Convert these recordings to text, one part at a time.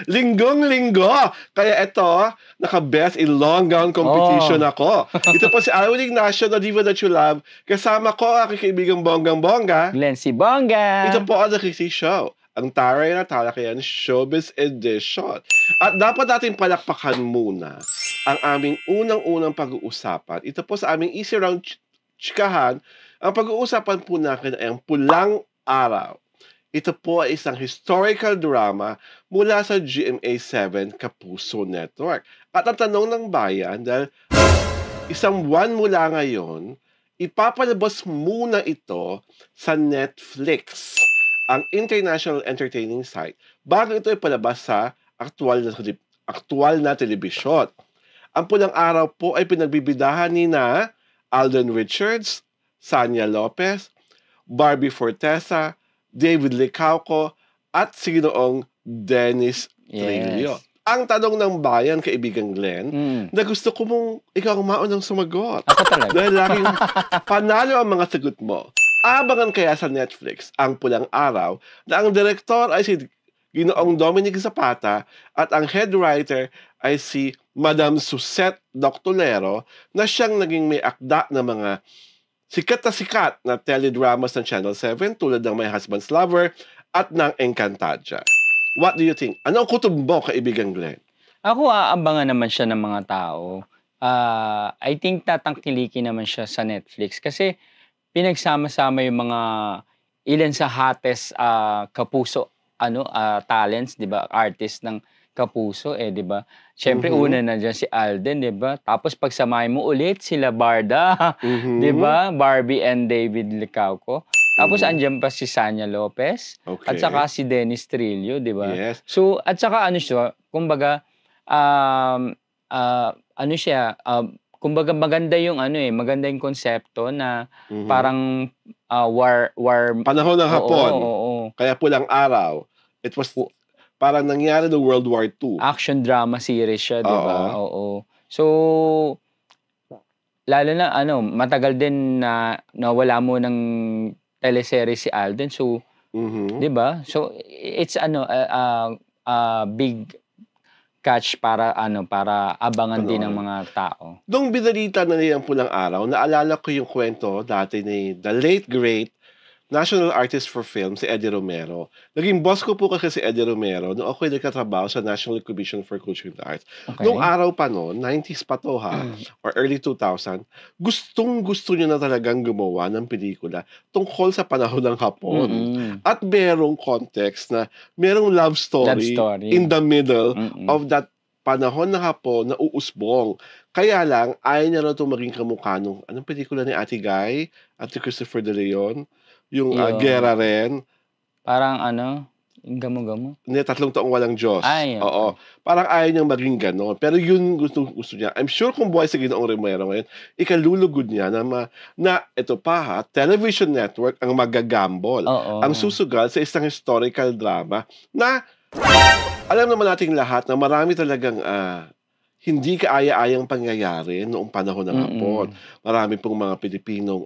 Linggong-linggo. Kaya ito, naka-best in long gown competition ako. Ito po si Alwin Ignacio, The Diva That You Love. Kasama ko aking kaibigang bonggang-bongga. Glenn si Bongga. Ito po ang The Chrissy Show. Ang taray na talakayan Showbiz Edition. At dapat natin palakpakan muna ang aming unang-unang pag-uusapan. Ito po sa aming Easy Round Chikahan. Ang pag-uusapan po natin ay ang Pulang Araw. Ito po ay isang historical drama mula sa GMA7 Kapuso Network. At ang tanong ng bayan, dahil isang buwan mula ngayon, ipapalabas muna ito sa Netflix, ang international entertaining site, bago ito ipalabas sa aktual na telebisyon. Ang Pulang Araw po ay pinagbibidahan ni na Alden Richards, Sanya Lopez, Barbie Fortesa, David Licauco, at si Ginoong Dennis Trillo. Ang tanong ng bayan, kaibigang Glenn, na gusto ko mong ikaw ang maunang sumagot. Ako talaga. Dahil laging panalo ang mga sagot mo. Abangan kaya sa Netflix ang Pulang Araw na ang direktor ay si Ginoong Dominic Zapata at ang head writer ay si Madam Suzette Doctolero na siyang naging may akda ng mga sikat na teledramas ng Channel 7 tulad ng My Husband's Lover at ng Encantadia. What do you think? Ano ang kutob mo, kaibigang Glenn? Ako, aabangan naman siya ng mga tao. I think tatangkilikin naman siya sa Netflix kasi pinagsama-sama yung mga ilan sa hottest kapuso talents, 'di ba? Artist ng Kapuso, 'di ba? Syempre una na diyan si Alden, 'di ba? Tapos pagsamahin mo ulit sila Barda, 'di ba? Barbie and David Licauco. Tapos andiyan pa si Sanya Lopez at saka si Dennis Trillo, 'di ba? Yes. So at saka ano siya, kumbaga kumbaga maganda yung maganda yung konsepto na parang war panahon ng Hapon. Oo. Kaya Pulang Araw. It was parang nangyari no World War II. Action drama series siya, 'di ba? Oo. So lalo na matagal din na nawala mo ng teleserye si Alden. So 'di ba? So it's big catch para abangan din ng mga tao. Nung binalita na nila ang Pulang Araw, naalala ko yung kwento dati ni the late great National Artist for Film, si Eddie Romero. Naging boss ko po kasi si Eddie Romero nung ako'y nagkatrabaho sa National Commission for Culture and Arts. Okay. Nung araw pa noon, 90s pa to or early 2000, gustong-gusto niya na talagang gumawa ng pelikula tungkol sa panahon ng Hapon. At merong context na merong love story in the middle of that panahon ng Hapon na uusbong. Kaya lang, ayaw niya raw itong maging kamukha nung anong pelikula ni Ate Guy, Ate Christopher De Leon, yung Gera rin. Parang yung Gamo-Gamo? Hindi, 3 taong walang Diyos. Ay, okay. Oo. Parang ayaw niyang maging gano'n. Pero yun gusto niya. I'm sure kung buhay sa Ginoong Romero ngayon, ikalulugod niya na ito pa television network ang magagambol. Ang susugal sa isang historical drama na alam naman nating lahat na marami talagang hindi kaaya-ayang pangyayari noong panahon ng Hapon. Marami pong mga Pilipinong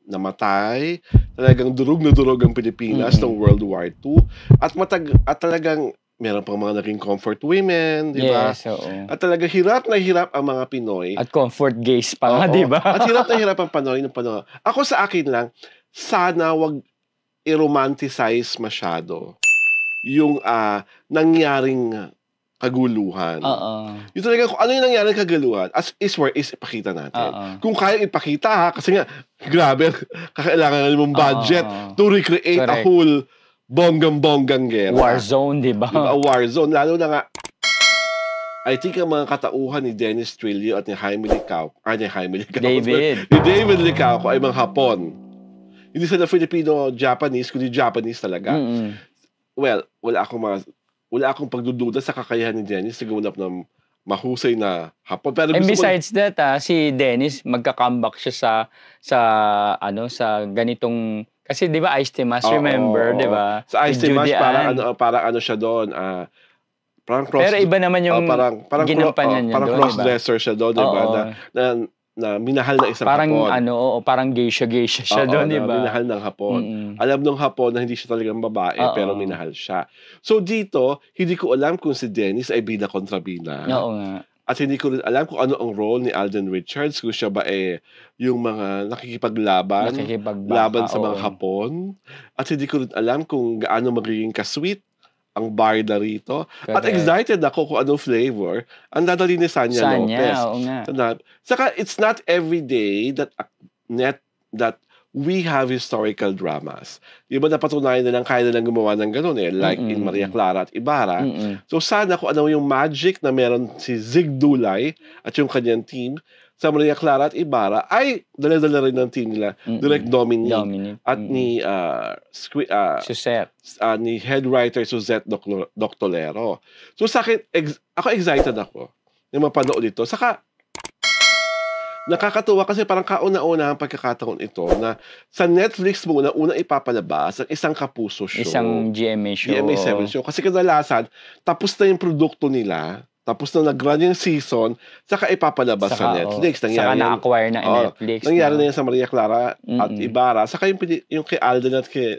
namatay, talagang durog na durog ang Pilipinas ng World War II at talagang meron pang mga naging comfort women, di ba? Yes, oo. At talagang hirap na hirap ang mga Pinoy. At comfort gays pa nga, di ba? At hirap na hirap ang Pinoy ng panahon. Ako sa akin lang, sana wag i-romanticize masyado yung nangyaring kaguluhan. Yung talaga, kung ano yung nangyaring kaguluhan, as is where is, ipakita natin. Kung kaya ipakita kasi nga, grabe, kakailangan mong budget to recreate a whole bonggang-bonggang gera. War zone, di ba? A war zone. Lalo na nga, I think ang mga katauhan ni Dennis Trillo at ni Jaime Licauco, ni David Licauco ay mga Hapon. Hindi sila Filipino-Japanese, kundi Japanese talaga. Well, wala akong pagdududa sa kakayahan ni Dennis sa gumanap ng mahusay na Hapon. Pero and besides that, si Dennis magka-comeback siya sa ganitong, kasi 'di ba Ice Timas, remember, 'di ba? Sa Ice Timas parang siya doon, parang cross. Pero iba naman yung ginampanan niya parang doon, cross-dresser siya doon, 'di ba? Na minahal na isang Parang Hapon. ano, oo, parang geisha siya Oo, doon, di na ba? minahal ng Hapon. Mm. Alam ng Hapon na hindi siya talagang babae, pero Oo. minahal siya. So dito, hindi ko alam kung si Dennis ay bida kontra bida. Oo nga. At hindi ko rin alam kung ano ang role ni Alden Richards, kung siya ba yung mga nakikipaglaban laban sa mga oo. Hapon. At hindi ko rin alam kung gaano magiging ka-sweet ang barda rito. At Correct. excited ako kung anong flavor ang dadalhin ni Sanya Lopez. Oo nga. Saka it's not every day that we have historical dramas. Di ba napatunayan nilang kaya nilang gumawa ng ganun like in Maria Clara at Ibarra. So sana kung ano yung magic na meron si Zig Dulay at yung kanyang team sa Maria Clara at Ibarra ay dala-dala rin ng team nila, Direk Dominic at ni Suzette. ni head writer Suzette Doctolero. So sa akin, ako excited ako na mapanood ito. Saka nakakatuwa kasi parang kauna-una ang pagkakataon ito na sa Netflix muna unang ipapalabas ang isang kapuso show. Isang GMA show. GMA7 show. Kasi kadalasan, tapos na yung produkto nila, tapos na nag-run yung season, saka ipapalabas sa Netflix. Saka na-acquire na Netflix. Nangyari na yan sa Maria Clara at Ibarra. Saka yung kay Alden at kay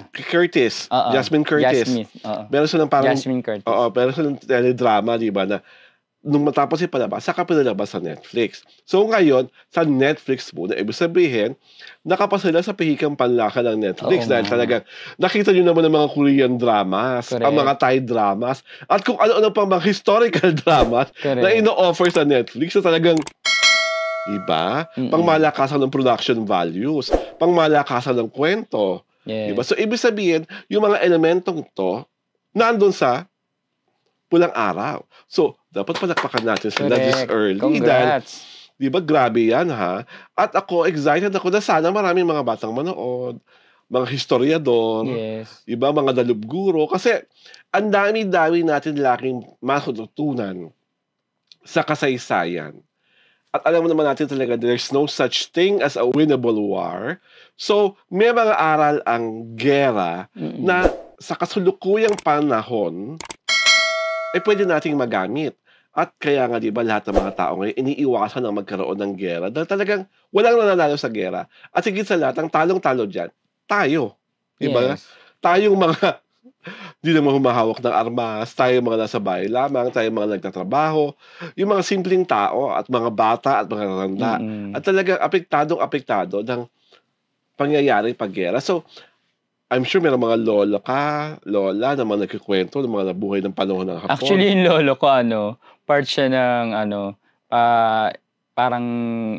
kay Curtis. Jasmine Curtis. Meron silang parang Jasmine Curtis. meron silang teledrama, di ba, na nung matapos ipalabas, saka pinalabas sa Netflix. So ngayon, sa Netflix muna, ibig sabihin, nakapasa sila sa pihikang panlaka ng Netflix dahil talagang nakita nyo naman ang mga Korean dramas, ang mga Thai dramas, at kung ano-ano pang mga historical dramas na ino-offer sa Netflix na talagang iba, pangmalakasan ng production values, pangmalakasan ng kwento. Diba? So ibig sabihin, yung mga elementong to, nandun sa Pulang Araw. So, dapat palakpakan natin sila this early. Congrats. Dahil, di ba, grabe yan, ha? At ako, excited ako na sana maraming mga batang manood, mga historiador, di ba, mga dalubguro. Kasi, ang dami-dami natin laking matututunan sa kasaysayan. At alam mo naman natin talaga, there's no such thing as a winnable war. So, may mga aral ang gera na sa kasulukuyang panahon, ay pwede nating magamit. At kaya nga, di ba, lahat ng mga tao ngayon, iniiwasan ang magkaroon ng gera dahil talagang walang nananalo sa gera. At higit sa lahat, ang talong-talo dyan, tayo. Di ba? Tayong mga, di naman humahawak ng armas, tayong mga nasa bahay lamang, tayong mga nagtatrabaho, yung mga simpleng tao at mga bata at mga randa. At talagang apektado ng pangyayari pag-gera. So, I'm sure may mga lola na mga nagkikwento ng mga nabuhay ng panahon ng Hapon. Actually, yung lolo ko, part siya ng, parang...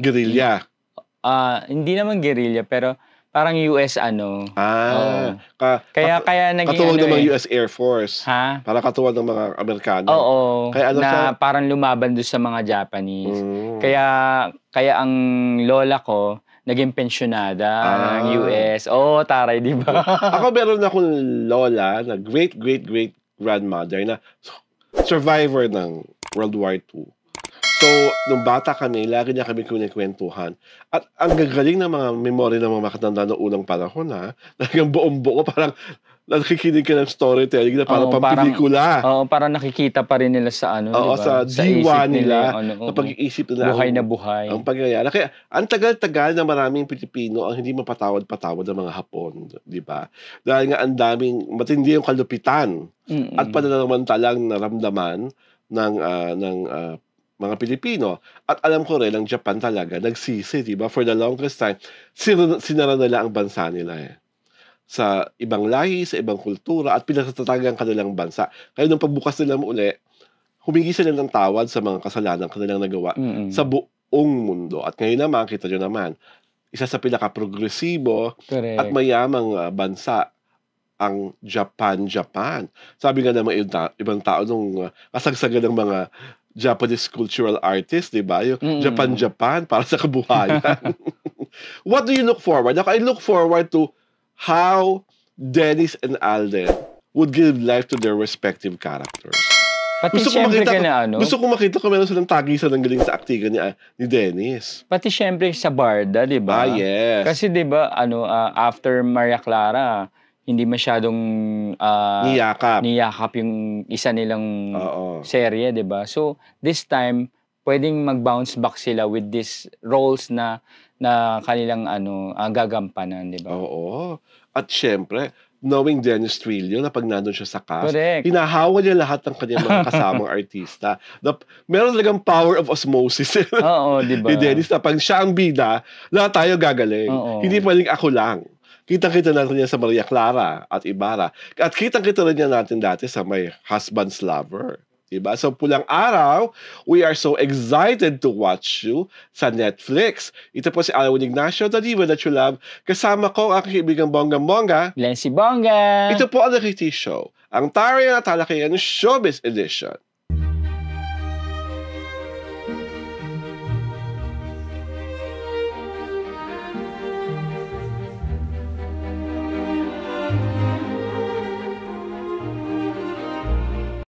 Guerrilla. Hindi naman guerrilla, pero parang US, Kaya naging katuwag ng mga US Air Force. Ha? Para katuwag ng mga Amerikano. Oo. Kaya na parang lumaban doon sa mga Japanese. Kaya ang lola ko, naging pensyonada ng US. Taray, di ba? Ako meron akong lola na great-great-great-grandmother na survivor ng World War II. So, nung bata kami, lagi niya kami kinikwentuhan. At ang gagaling ng mga memory ng mga makatanda noong unang panahon, talagang buong-buo, parang nakikinig ka ng storytelling na parang pampelikula. Parang nakikita pa rin nila sa diba? Sa diwa nila, sa pag-iisip nila. Buhay na buhay. Ang pangyayari. Kaya, ang tagal-tagal na maraming Pilipino ang hindi mapatawad-patawad ng mga Hapon. Di ba? Dahil nga ang daming, matindi yung kalupitan. At pananamantalang naramdaman ng mga Pilipino. At alam ko rin, ang Japan talaga, nagsisi, di ba? For the longest time, sinara nila ang bansa nila sa ibang lahi, sa ibang kultura, at pinatatagan kanilang bansa. Kaya nung pagbukas nila uli, humingi sila ng tawad sa mga kasalanan kanilang nagawa sa buong mundo. At ngayon naman, kita nyo naman, isa sa pinaka-progresibo at mayamang bansa ang Japan. Sabi nga naman ibang tao nung kasagsagan ng mga Japanese cultural artists, di ba? Yung Japan para sa kabuhayan. What do you look forward? I look forward to how Dennis and Alden would give life to their respective characters. Pati syempre gusto ko makita kung meron silang tagisan ng galing sa aktigan ni Dennis. Pati syempre sa Barda, di ba? Yes. Kasi di ba, after Maria Clara, hindi masyadong niyakap yung isa nilang serye, di ba? So, this time, pwedeng mag-bounce back sila with these roles na kanilang gagampanan, 'di ba? Oo. At siyempre, knowing Dennis Trillo na 'pag nandun siya sa cast, Correct. hinahawa niya lahat ng kanyang mga kasamang artista. Meron talagang power of osmosis Oo, 'di ba? ni Dennis na 'pag siya ang bida, lahat tayo gagaling. Oo. Hindi pwedeng ako lang. Kitang-kita natin yan sa Maria Clara at Ibarra. At kitang-kita rin yan natin dati sa My Husband's Lover. Diba? So, Pulang Araw, we are so excited to watch you sa Netflix. Ito po si Alwin Ignacio, the diva that you love. Kasama ko ang aking kaibigang Bonggang-Bongga. Glenn si Bongga. Ito po ang The Kitty Show, ang taray na talakayan ng Showbiz Edition.